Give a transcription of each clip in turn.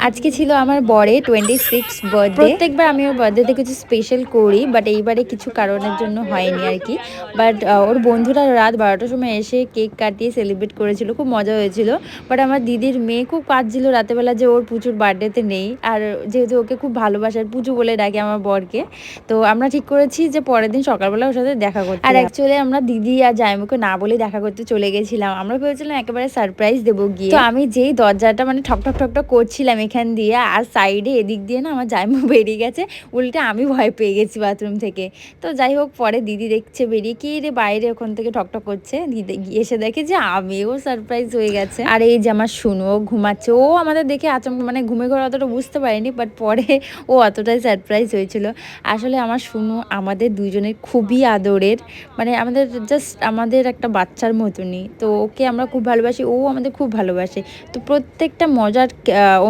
আজকে ছিল আমার বরের 26 বার্থডে। প্রত্যেকবার আমি ওর বার্থডেতে কিছু স্পেশাল করি, বাট এইবারে কিছু কারণের জন্য হয়নি আর কি। বাট ওর বন্ধুরা রাত 12টার সময় এসে কেক কাটিয়ে সেলিব্রেট করেছিল, খুব মজা হয়েছিল। বাট আমার দিদির মেয়ে খুব কাঁদছিল রাতেবেলা যে ওর পুচুর বার্থডেতে নেই, আর যেহেতু ওকে খুব ভালোবাসার পুচু বলে ডাকে আমার বরকে, তো আমরা ঠিক করেছি যে পরের দিন সকালবেলা ওর সাথে দেখা করতে। আর অ্যাকচুয়ালি আমরা দিদি আর জামাইকে না বলে দেখা করতে চলে গেছিলাম। আমরা ভেবেছিলাম একেবারে সারপ্রাইজ দেবো গিয়ে। তো আমি যেই দরজাটা মানে ঠক ঠক ঠক ঠক করছিলাম এখান দিয়ে, আর সাইডে এদিক দিয়ে না আমার জামাই বেরিয়ে গেছে, উল্টে আমি ভয় পেয়ে গেছি বাথরুম থেকে। তো যাই হোক, পরে দিদি দেখছে বেরিয়ে, কি রে বাইরে ওখান থেকে ঠকঠক করছে, দিদি এসে দেখে যে আমিও সারপ্রাইজ হয়ে গেছে। আর এই যে আমার শুনুও ঘুমাচ্ছে, ও আমাদের দেখে আচমকা মানে ঘুমে ঘরে অতটা বুঝতে পারেনি, বাট পরে ও অতটাই সারপ্রাইজ হয়েছিল। আসলে আমার শুনু আমাদের দুইজনের খুবই আদরের, মানে আমাদের জাস্ট আমাদের একটা বাচ্চার মতনই। তো ওকে আমরা খুব ভালোবাসি, ও আমাদের খুব ভালোবাসে। তো প্রত্যেকটা মজার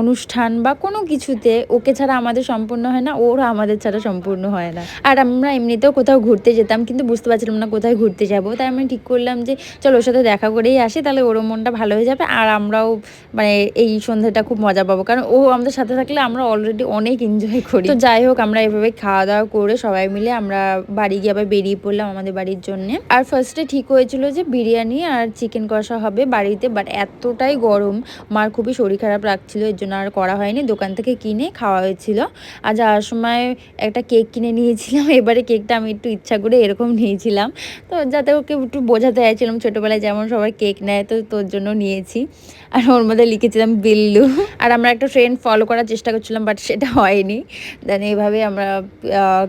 অনুষ্ঠান বা কোনো কিছুতে ওকে ছাড়া আমাদের সম্পূর্ণ হয় না, ওরা আমাদের ছাড়া সম্পূর্ণ হয় না। আর আমরা এমনিতেও কোথাও ঘুরতে যেতাম, কিন্তু বুঝতে পারছিলাম না কোথায় ঘুরতে যাব। তাই আমি ঠিক করলাম যে চলো ওর সাথে দেখা করেই আসি, তাহলে ওরও মনটা ভালো হয়ে যাবে, আর আমরাও মানে এই সন্ধ্যাটা খুব মজা পাবো, কারণ ও আমাদের সাথে থাকলে আমরা অলরেডি অনেক এনজয় করি। তো যাই হোক, আমরা এভাবে খাওয়া দাওয়া করে সবাই মিলে আমরা বাড়ি গিয়ে আবার বেরিয়ে পড়লাম আমাদের বাড়ির জন্য। আর ফার্স্টে ঠিক হয়েছিল যে বিরিয়ানি আর চিকেন কষা হবে বাড়িতে, বাট এতটাই গরম, মার খুবই শরীর খারাপ লাগছিল, এর জন্য আর করা হয়নি, দোকান থেকে কিনে খাওয়া হয়েছিল। আর যাওয়ার সময় একটা কেক কিনে নিয়েছিলাম, এবারে কেকটা আমি একটু ইচ্ছা করে এরকম নিয়েছিলাম, তো যাতে ওকে একটু বোঝাতে চাইছিলাম ছোটোবেলায় যেমন সবাই কেক নেয়, তো তোর জন্য নিয়েছি। আর ওর মধ্যে লিখেছিলাম বিল্লু। আর আমরা একটা ট্রেন্ড ফলো করার চেষ্টা করছিলাম, বাট সেটা হয়নি। দেন এইভাবে আমরা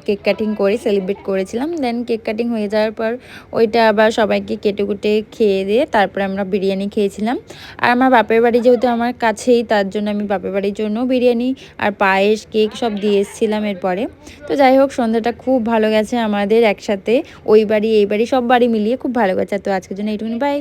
কেক কাটিং করে সেলিব্রেট করেছিলাম। দেন কেক কাটিং হয়ে যাওয়ার পর ওইটা আবার সবাইকে কেটে কুটে খেয়ে দিয়ে তারপরে আমরা বিরিয়ানি খেয়েছিলাম। আর আমার বাপের বাড়ি যেহেতু আমার কাছেই, তার জন্য আমি বাপের বাড়ির জন্য বিরিয়ানি আর পায়েস কেক সব দিয়ে এসেছিলাম এরপরে। তো যাই হোক, সন্ধ্যাটা খুব ভালো গেছে আমাদের একসাথে, ওই বাড়ি এই বাড়ি সব বাড়ি মিলিয়ে খুব ভালো গেছে। তো আজকের জন্য এইটুকুনি, বাই।